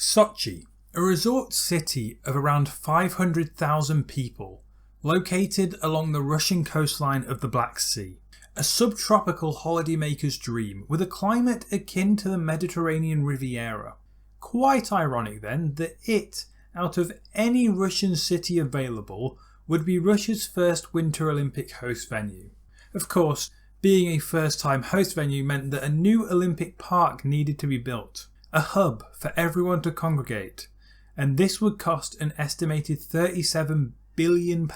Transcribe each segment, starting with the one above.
Sochi, a resort city of around 500,000 people, located along the Russian coastline of the Black Sea. A subtropical holidaymaker's dream with a climate akin to the Mediterranean Riviera. Quite ironic then that it, out of any Russian city available, would be Russia's first Winter Olympic host venue. Of course, being a first-time host venue meant that a new Olympic park needed to be built, a hub for everyone to congregate, and this would cost an estimated £37 billion,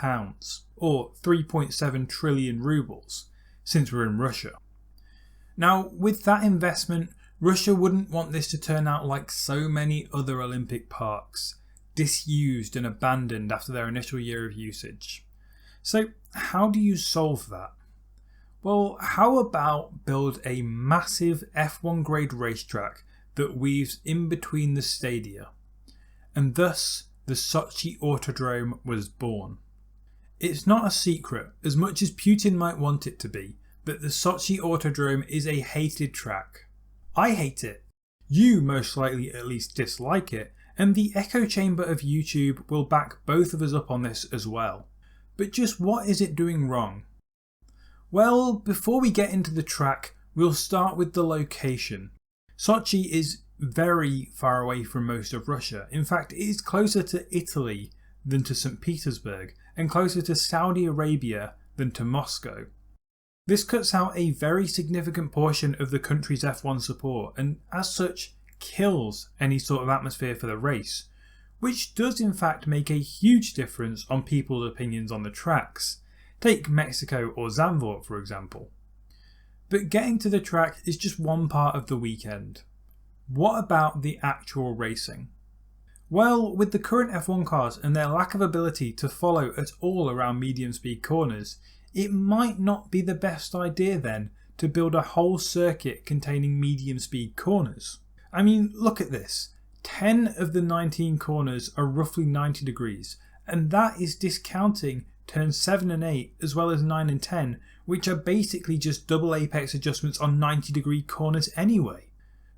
or 3.7 trillion rubles, since we're in Russia. Now, with that investment, Russia wouldn't want this to turn out like so many other Olympic parks, disused and abandoned after their initial year of usage. So how do you solve that? Well, how about build a massive F1 grade racetrack that weaves in between the stadia? And thus, the Sochi Autodrome was born. It's not a secret, as much as Putin might want it to be, that the Sochi Autodrome is a hated track. I hate it. You most likely at least dislike it, and the echo chamber of YouTube will back both of us up on this as well. But just what is it doing wrong? Well, before we get into the track, we'll start with the location. Sochi is very far away from most of Russia. In fact, it is closer to Italy than to St. Petersburg, and closer to Saudi Arabia than to Moscow. This cuts out a very significant portion of the country's F1 support, and as such kills any sort of atmosphere for the race, which does in fact make a huge difference on people's opinions on the tracks. Take Mexico or Zandvoort for example. But getting to the track is just one part of the weekend. What about the actual racing? Well, with the current F1 cars and their lack of ability to follow at all around medium speed corners, it might not be the best idea then to build a whole circuit containing medium speed corners. I mean, look at this. 10 of the 19 corners are roughly 90 degrees, and that is discounting turns 7 and 8 as well as 9 and 10, which are basically just double apex adjustments on 90 degree corners anyway.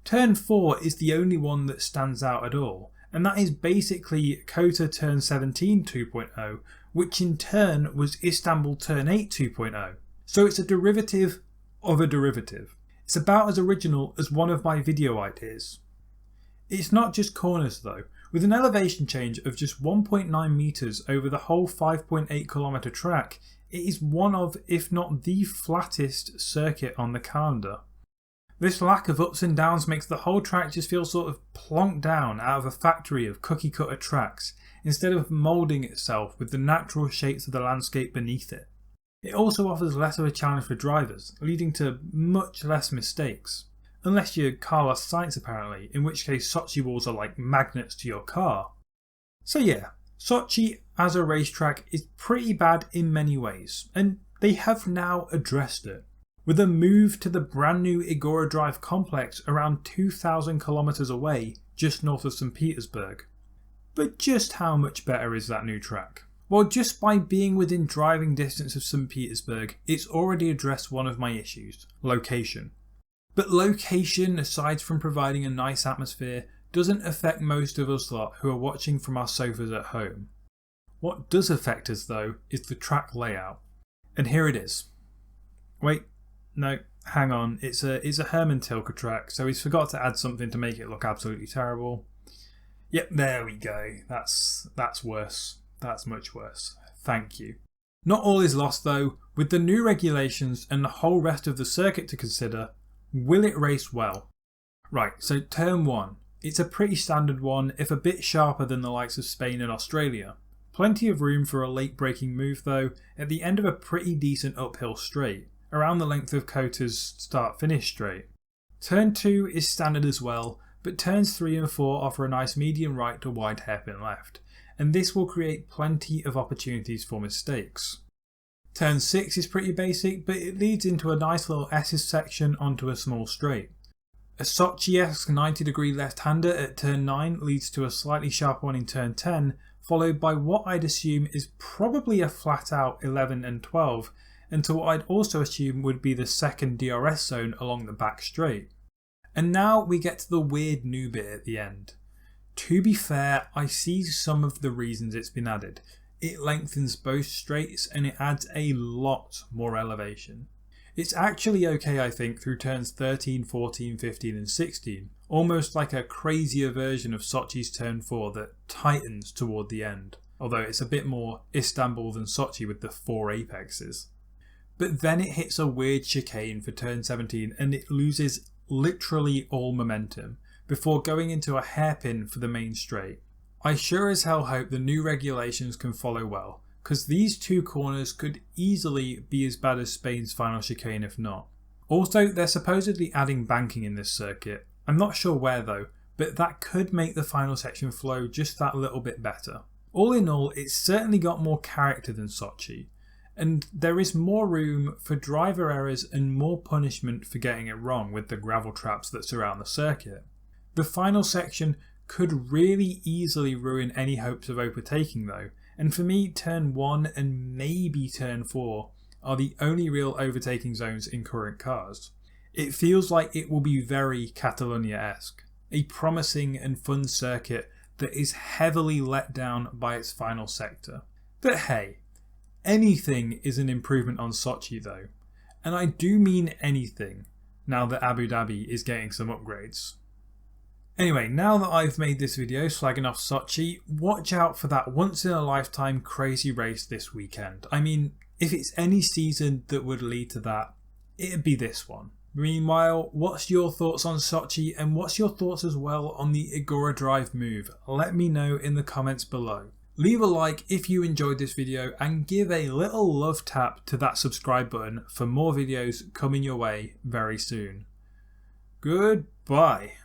Turn 4 is the only one that stands out at all, and that is basically Kota Turn 17 2.0, which in turn was Istanbul Turn 8 2.0. So it's a derivative of a derivative. It's about as original as one of my video ideas. It's not just corners though. With an elevation change of just 1.9 metres over the whole 5.8 kilometre track, it is one of, if not the flattest circuit on the calendar. This lack of ups and downs makes the whole track just feel sort of plonked down out of a factory of cookie cutter tracks, instead of moulding itself with the natural shapes of the landscape beneath it. It also offers less of a challenge for drivers, leading to much less mistakes. Unless you're Carlos Sainz apparently, in which case Sochi walls are like magnets to your car. So yeah, Sochi as a racetrack is pretty bad in many ways, and they have now addressed it, with a move to the brand new Igora Drive complex around 2,000 kilometres away, just north of St. Petersburg. But just how much better is that new track? Well, just by being within driving distance of St. Petersburg, it's already addressed one of my issues: location. But location, aside from providing a nice atmosphere, doesn't affect most of us lot who are watching from our sofas at home. What does affect us though is the track layout. And here it is. Wait, no, hang on, it's a Hermann Tilke track, so he's forgot to add something to make it look absolutely terrible. Yep, there we go. That's worse. That's much worse. Thank you. Not all is lost though. With the new regulations and the whole rest of the circuit to consider, will it race well? Right, so turn 1. It's a pretty standard one, if a bit sharper than the likes of Spain and Australia. Plenty of room for a late braking move though, at the end of a pretty decent uphill straight, around the length of Kota's start-finish straight. Turn 2 is standard as well, but turns 3 and 4 offer a nice medium right to wide hairpin left, and this will create plenty of opportunities for mistakes. Turn 6 is pretty basic, but it leads into a nice little S's section onto a small straight. A Sochi-esque 90 degree left-hander at turn 9 leads to a slightly sharper one in turn 10, followed by what I'd assume is probably a flat out 11 and 12, into what I'd also assume would be the second DRS zone along the back straight. And now we get to the weird new bit at the end. To be fair, I see some of the reasons it's been added. It lengthens both straights and it adds a lot more elevation. It's actually okay, I think, through turns 13, 14, 15 and 16, almost like a crazier version of Sochi's turn 4 that tightens toward the end, although it's a bit more Istanbul than Sochi with the 4 apexes. But then it hits a weird chicane for turn 17 and it loses literally all momentum, before going into a hairpin for the main straight. I sure as hell hope the new regulations can follow well, because these two corners could easily be as bad as Spain's final chicane if not. Also, they're supposedly adding banking in this circuit. I'm not sure where though, but that could make the final section flow just that little bit better. All in all, it's certainly got more character than Sochi, and there is more room for driver errors and more punishment for getting it wrong with the gravel traps that surround the circuit. The final section could really easily ruin any hopes of overtaking though, and for me turn 1 and maybe turn 4 are the only real overtaking zones in current cars. It feels like it will be very Catalonia-esque, a promising and fun circuit that is heavily let down by its final sector. But hey, anything is an improvement on Sochi though, and I do mean anything now that Abu Dhabi is getting some upgrades. Anyway, now that I've made this video slagging off Sochi, watch out for that once in a lifetime crazy race this weekend. I mean, if it's any season that would lead to that, it'd be this one. Meanwhile, what's your thoughts on Sochi and what's your thoughts as well on the Igora Drive move? Let me know in the comments below. Leave a like if you enjoyed this video and give a little love tap to that subscribe button for more videos coming your way very soon. Goodbye.